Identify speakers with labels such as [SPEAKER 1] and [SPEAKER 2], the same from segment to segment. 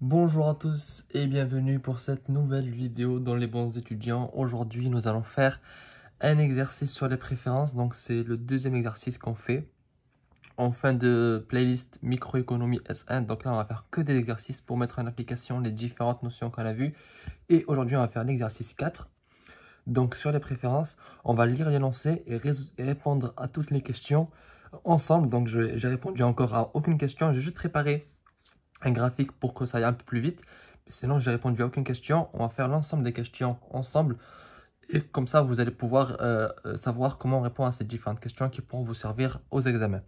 [SPEAKER 1] Bonjour à tous et bienvenue pour cette nouvelle vidéo dans les bons étudiants. Aujourd'hui, nous allons faire un exercice sur les préférences. Donc, c'est le deuxième exercice qu'on fait en fin de playlist microéconomie S1. Donc là, on va faire que des exercices pour mettre en application les différentes notions qu'on a vues. Et aujourd'hui, on va faire l'exercice 4. Donc, sur les préférences, on va lire l'énoncé et répondre à toutes les questions ensemble. Donc, j'ai répondu encore à aucune question. J'ai juste préparé un graphique pour que ça aille un peu plus vite. Sinon, j'ai répondu à aucune question. On va faire l'ensemble des questions ensemble. Et comme ça, vous allez pouvoir savoir comment répondre à ces différentes questions qui pourront vous servir aux examens.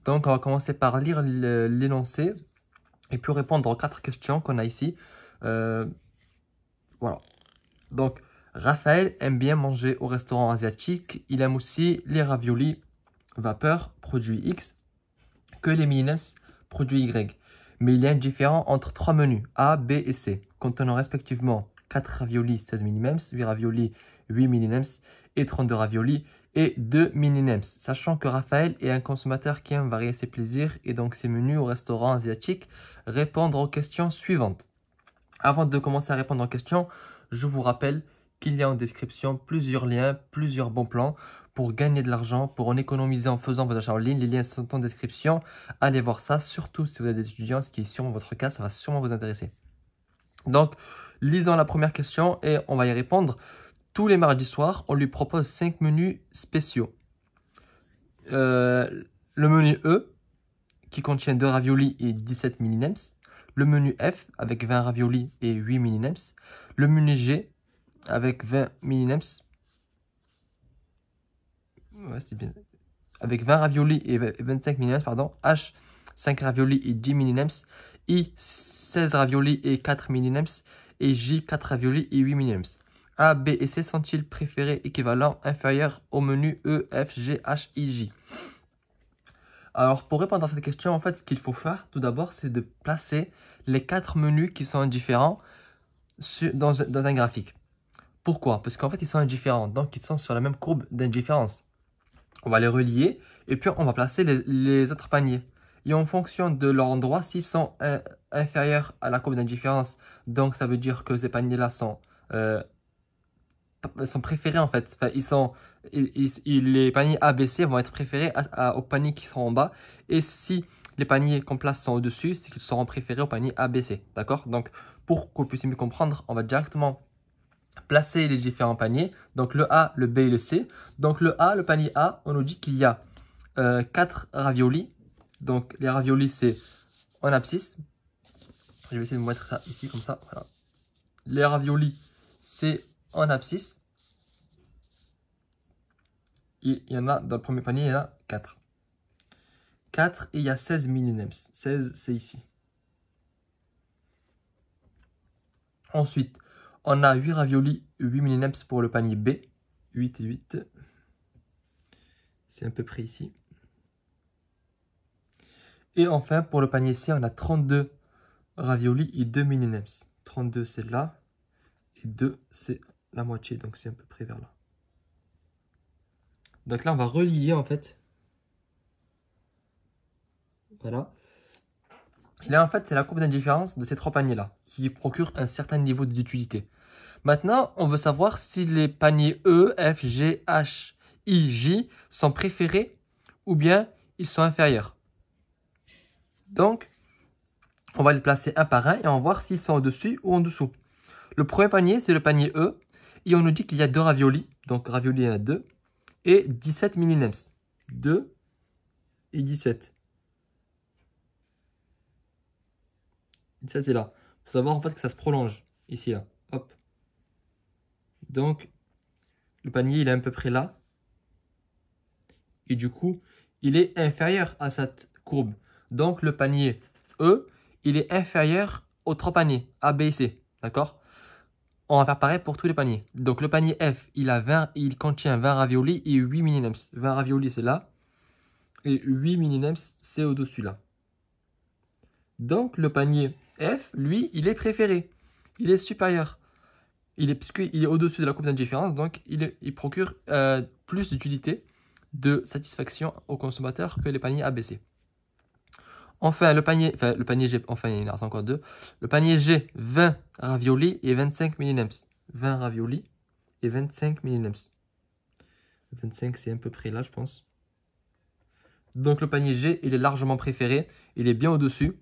[SPEAKER 1] Donc, on va commencer par lire l'énoncé et puis répondre aux 4 questions qu'on a ici. Voilà. Donc, Raphaël aime bien manger au restaurant asiatique. Il aime aussi les raviolis vapeur, produit X, que les mini-nems, produit Y. Mais il y a un différent entre 3 menus, A, B et C, contenant respectivement 4 raviolis 16 mini-nems, 8 raviolis 8 mini-nems et 32 raviolis et 2 mini-nems. Sachant que Raphaël est un consommateur qui aime varier ses plaisirs et donc ses menus au restaurant asiatique, répondre aux questions suivantes. Avant de commencer à répondre aux questions, je vous rappelle qu'il y a en description plusieurs liens, plusieurs bons plans pour gagner de l'argent, pour en économiser en faisant vos achats en ligne. Les liens sont en description. Allez voir ça, surtout si vous êtes des étudiants, ce qui est sûrement votre cas, ça va sûrement vous intéresser. Donc, lisons la première question et on va y répondre. Tous les mardis soirs, on lui propose 5 menus spéciaux. Le menu E, qui contient 2 raviolis et 17 mini-nems. Le menu F, avec 20 raviolis et 8 mini-nems. Le menu G, avec 20 mini-nems. Ouais, c'est bien. Avec 20 raviolis et 25 mini-nems, pardon. H, 5 raviolis et 10 mini-nems. I, 16 raviolis et 4 mini-nems. Et J, 4 raviolis et 8 mini-nems. A, B et C sont-ils préférés équivalents inférieurs au menu E, F, G, H, I, J? Alors, pour répondre à cette question, en fait, ce qu'il faut faire, tout d'abord, c'est de placer les 4 menus qui sont indifférents dans un graphique. Pourquoi? Parce qu'en fait, ils sont indifférents, donc ils sont sur la même courbe d'indifférence. On va les relier, et puis on va placer les autres paniers. Et en fonction de leur endroit, s'ils sont inférieurs à la courbe d'indifférence, donc ça veut dire que ces paniers-là sont préférés en fait. Enfin, les paniers A, B, C vont être préférés aux paniers qui seront en bas. Et si les paniers qu'on place sont au-dessus, c'est qu'ils seront préférés aux paniers A, B, C. D'accord? Donc, pour que vous puissiez mieux comprendre, on va directement placer les différents paniers. Donc, le A, le B et le C. Donc, le A, le panier A, on nous dit qu'il y a 4 raviolis. Donc, les raviolis, c'est en abscisse. Je vais essayer de vous mettre ça ici, comme ça. Voilà. Les raviolis, c'est en abscisse. Il y en a, dans le premier panier, il y en a 4. 4 et il y a 16 mini-nems. 16, c'est ici. Ensuite, on a 8 raviolis, 8 mini-nems pour le panier B. 8 et 8. C'est à peu près ici. Et enfin, pour le panier C, on a 32 raviolis et 2 mini-nems. 32, c'est là. Et 2, c'est la moitié. Donc, c'est à peu près vers là. Donc là, on va relier en fait. Voilà. Et là, en fait, c'est la courbe d'indifférence de ces 3 paniers-là qui procurent un certain niveau d'utilité. Maintenant, on veut savoir si les paniers E, F, G, H, I, J sont préférés ou bien ils sont inférieurs. Donc, on va les placer un par un et on va voir s'ils sont au-dessus ou en dessous. Le premier panier, c'est le panier E. Et on nous dit qu'il y a 2 raviolis. Donc, raviolis, il y en a 2. Et 17 mini-nems. 2 et 17. 17 c'est là. Il faut savoir en fait que ça se prolonge. Ici, là. Hop. Donc, le panier, il est à peu près là. Et du coup, il est inférieur à cette courbe. Donc, le panier E, il est inférieur aux 3 paniers A, B et C. D'accord? On va faire pareil pour tous les paniers. Donc, le panier F, il contient 20 raviolis et 8 mini-nems. 20 raviolis, c'est là. Et 8 mini-nems, c'est au-dessus là. Donc, le panier F, lui, il est préféré. Il est supérieur. Puisqu'il est au-dessus de la courbe d'indifférence, donc il procure plus d'utilité de satisfaction aux consommateurs que les paniers ABC. Enfin, le panier G, enfin, il en reste encore deux. Le panier G, 20 raviolis et 25 millinems. 20 raviolis et 25 millinems. 25, c'est à peu près là, je pense. Donc, le panier G, il est largement préféré. Il est bien au-dessus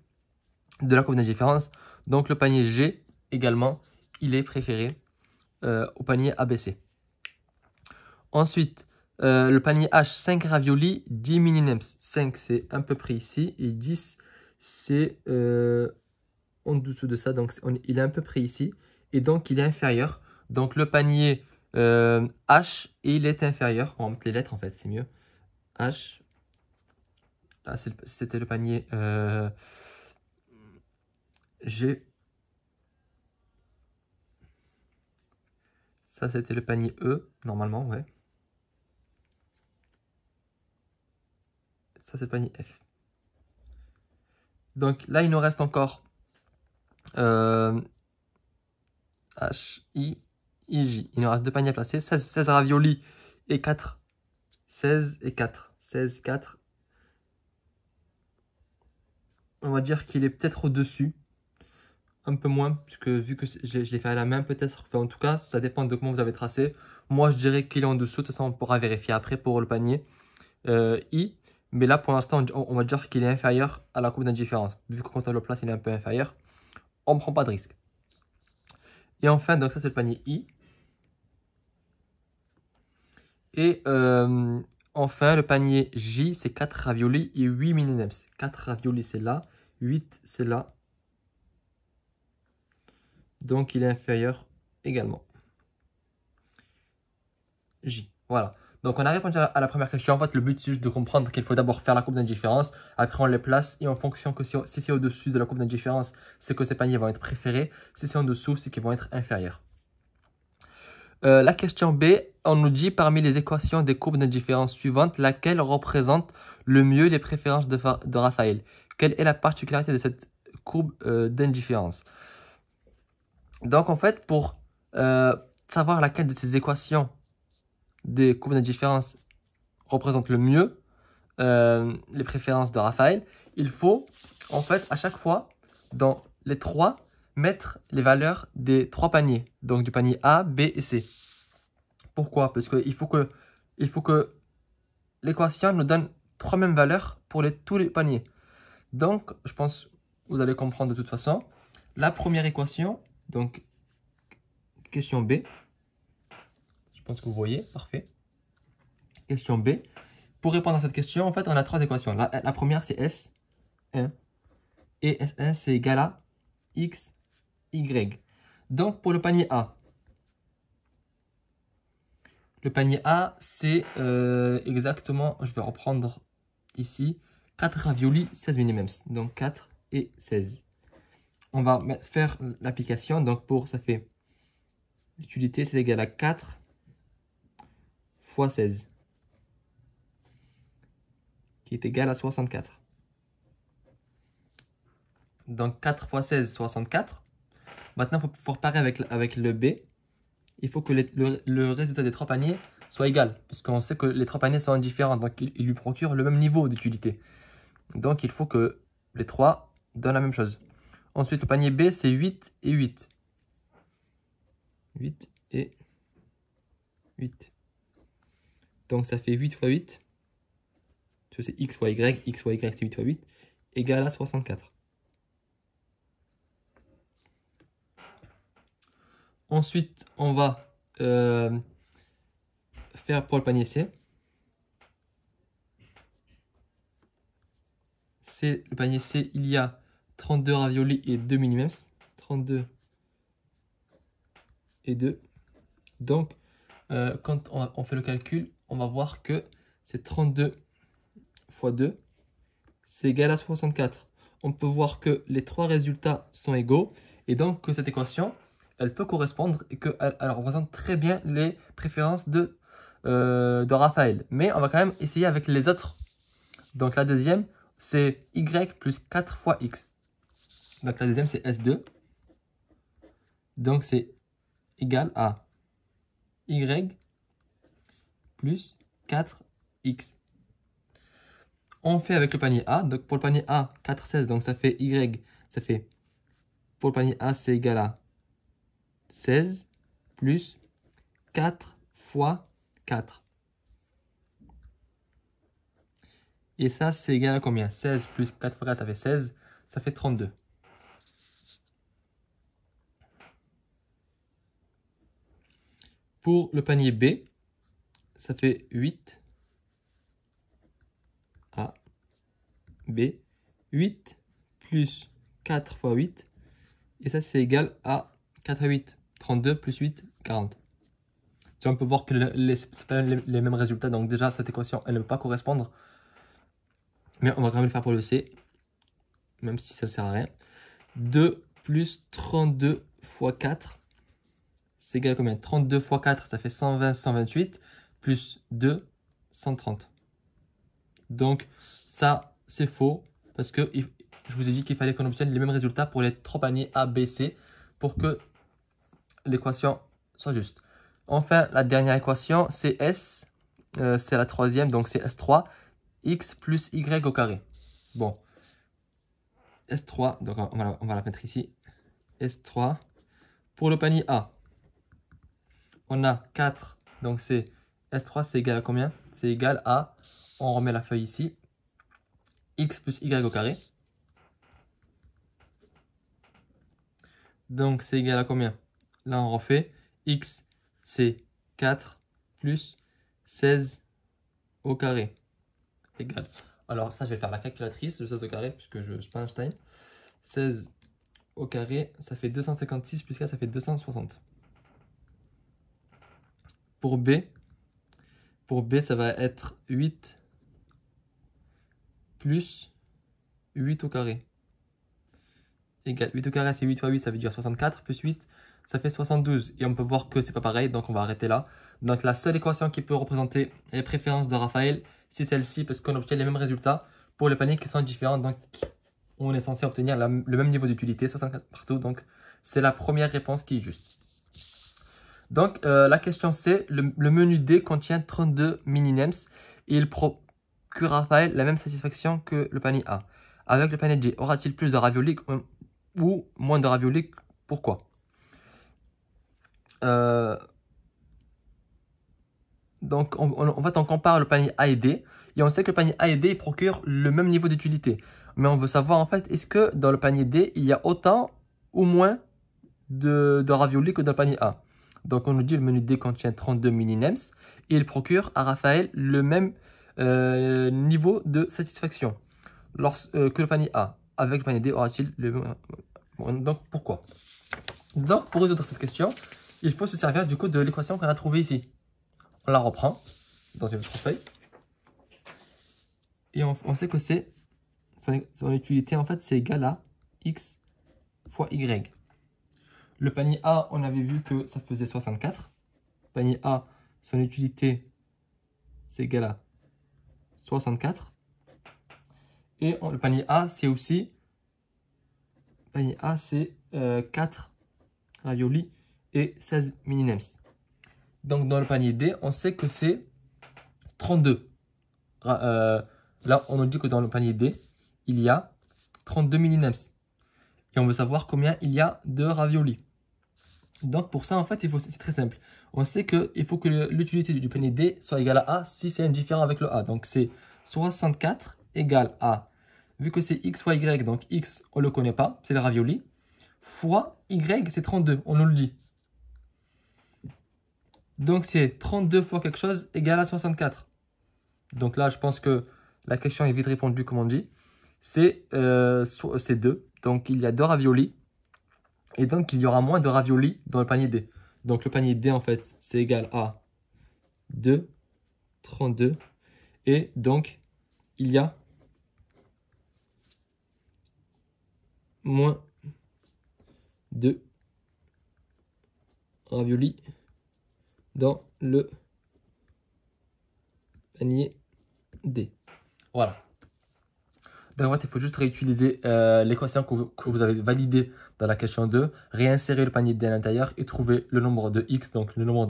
[SPEAKER 1] de la courbe d'indifférence. Donc, le panier G, également, il est préféré au panier ABC. Ensuite, le panier H, 5 raviolis, 10 millinems. 5, c'est à peu près ici. Et 10, c'est en dessous de ça. Donc, il est à peu près ici. Et donc, il est inférieur. Donc, le panier H, il est inférieur. On va mettre les lettres, en fait, c'est mieux. H. Là, c'était le panier G. Ça, c'était le panier E, normalement, ouais. Ça, c'est le panier F. Donc, là, il nous reste encore H, I, J. Il nous reste deux paniers à placer. 16 raviolis et 4. 16 et 4. 16, 4. On va dire qu'il est peut-être au-dessus. Un peu moins, puisque vu que je l'ai fait à la main, peut-être. Enfin, en tout cas, ça dépend de comment vous avez tracé. Moi, je dirais qu'il est en dessous. De toute façon, on pourra vérifier après pour le panier I. Mais là, pour l'instant, on va dire qu'il est inférieur à la courbe d'indifférence. Vu que quand on le place, il est un peu inférieur. On ne prend pas de risque. Et enfin, donc ça, c'est le panier I. Et enfin, le panier J, c'est 4 raviolis et 8 millinems. 4 raviolis, c'est là. 8, c'est là. Donc, il est inférieur également. J. Voilà. Donc, on a répondu à la première question. En fait, le but, c'est juste de comprendre qu'il faut d'abord faire la courbe d'indifférence. Après, on les place. Et en fonction que si c'est au-dessus de la courbe d'indifférence, c'est que ces paniers vont être préférés. Si c'est en dessous, c'est qu'ils vont être inférieurs. La question B, on nous dit parmi les équations des courbes d'indifférence suivantes, laquelle représente le mieux les préférences de Raphaël? Quelle est la particularité de cette courbe d'indifférence? Donc, en fait, pour savoir laquelle de ces équations des courbes d'indifférence représente le mieux les préférences de Raphaël, il faut, en fait, à chaque fois, dans les trois, mettre les valeurs des trois paniers. Donc, du panier A, B et C. Pourquoi? Parce qu'il faut que l'équation nous donne trois mêmes valeurs pour tous les paniers. Donc, je pense que vous allez comprendre de toute façon. La première équation, donc, question B. Je pense que vous voyez, parfait. Question B. Pour répondre à cette question, en fait, on a trois équations. La première, c'est S1. Et S1, c'est égal à X, Y. Donc, pour le panier A, c'est exactement, je vais reprendre ici, 4 raviolis, 16 millinems. Donc 4 et 16. On va faire l'application. Donc ça fait l'utilité, c'est égal à 4 fois 16, qui est égal à 64. Donc 4 fois 16, 64. Maintenant, il faut reparer avec le B. Il faut que le résultat des trois paniers soit égal, puisqu'on sait que les trois paniers sont différents, donc il lui procure le même niveau d'utilité. Donc il faut que les trois donnent la même chose. Ensuite, le panier B, c'est 8 et 8. 8 et 8. Donc ça fait 8 fois 8. C'est x fois y. X fois y, c'est 8 fois 8. Égale à 64. Ensuite, on va faire pour le panier C. Le panier C, il y a 32 raviolis et 2 millinems. 32 et 2. Donc, quand on fait le calcul, on va voir que c'est 32 fois 2, c'est égal à 64. On peut voir que les trois résultats sont égaux et donc que cette équation, elle peut correspondre et qu'elle représente très bien les préférences de Raphaël. Mais on va quand même essayer avec les autres. Donc la deuxième, c'est y plus 4 fois x. Donc la deuxième, c'est S2. Donc c'est égal à y plus 4x. On fait avec le panier A. Donc pour le panier A, 4, 16. Donc ça fait Y. Ça fait, pour le panier A, c'est égal à 16 plus 4 fois 4. Et ça, c'est égal à combien? 16 plus 4 fois 4, ça fait 16. Ça fait 32. Pour le panier B, ça fait 8 A, B. 8 plus 4 fois 8. Et ça, c'est égal à 4 à 8. 32 plus 8, 40. Si on peut voir que c'est pas les mêmes résultats. Donc déjà, cette équation, elle ne peut pas correspondre. Mais on va quand même le faire pour le C. Même si ça ne sert à rien. 2 plus 32 fois 4. C'est égal à combien? 32 fois 4, ça fait 120, 128. Plus 2, 130. Donc ça, c'est faux. Parce que je vous ai dit qu'il fallait qu'on obtienne les mêmes résultats pour les 3 paniers A, B, C. Pour que l'équation soit juste. Enfin, la dernière équation, c'est S. C'est la troisième, donc c'est S3. X plus Y au carré. Bon. S3, donc on va la mettre ici. S3. Pour le panier A, on a 4. Donc c'est S3, c'est égal à combien? C'est égal à, on remet la feuille ici. X plus Y au carré. Donc c'est égal à combien? Là on refait. X c'est 4 plus 16 au carré. Égal. Alors ça je vais faire la calculatrice, le 16 au carré, puisque je suis pas Einstein. 16 au carré, ça fait 256 plus 4, ça fait 260. Pour B, ça va être 8 plus 8 au carré. Égal. 8 au carré, c'est 8 fois 8, ça veut dire 64. Plus 8, ça fait 72. Et on peut voir que c'est pas pareil, donc on va arrêter là. Donc la seule équation qui peut représenter les préférences de Raphaël, c'est celle-ci, parce qu'on obtient les mêmes résultats pour les paniers qui sont différents. Donc on est censé obtenir le même niveau d'utilité, 64 partout. Donc c'est la première réponse qui est juste. Donc la question c'est, le menu D contient 32 mini-nems et il procure Raphaël la même satisfaction que le panier A. Avec le panier D, aura-t-il plus de raviolis ou moins de raviolis? Pourquoi? Donc en fait on compare le panier A et D et on sait que le panier A et D il procure le même niveau d'utilité. Mais on veut savoir en fait, est-ce que dans le panier D il y a autant ou moins de raviolis que dans le panier A? Donc on nous dit le menu D contient 32 mini-nems et il procure à Raphaël le même niveau de satisfaction que le panier A. Avec le panier D, aura-t-il le même... Donc pourquoi? Donc pour résoudre cette question, il faut se servir du coup de l'équation qu'on a trouvée ici. On la reprend dans une autre feuille. Et on sait que c'est son utilité en fait c'est égal à X fois Y. Le panier A, on avait vu que ça faisait 64. Panier A, son utilité, c'est égal à 64. Et le panier A, c'est aussi... Panier A, c'est 4 raviolis et 16 mini-nems. Donc, dans le panier D, on sait que c'est 32. Là, on nous dit que dans le panier D, il y a 32 mini-nems. Et on veut savoir combien il y a de raviolis. Donc pour ça, en fait, c'est très simple. On sait qu'il faut que l'utilité du panier D soit égale à A si c'est indifférent avec le A. Donc c'est 64 égale à, vu que c'est X fois Y, donc X, on ne le connaît pas, c'est le ravioli, fois Y, c'est 32, on nous le dit. Donc c'est 32 fois quelque chose égale à 64. Donc là, je pense que la question est vite répondue, comme on dit. C'est 2. Donc il y a 2 raviolis. Et donc, il y aura moins de raviolis dans le panier D. Donc, le panier D, en fait, c'est égal à 2, 32. Et donc, il y a moins de raviolis dans le panier D. Voilà. Donc en fait, il faut juste réutiliser l'équation que vous avez validée dans la question 2, réinsérer le panier D à l'intérieur et trouver le nombre de X, donc le nombre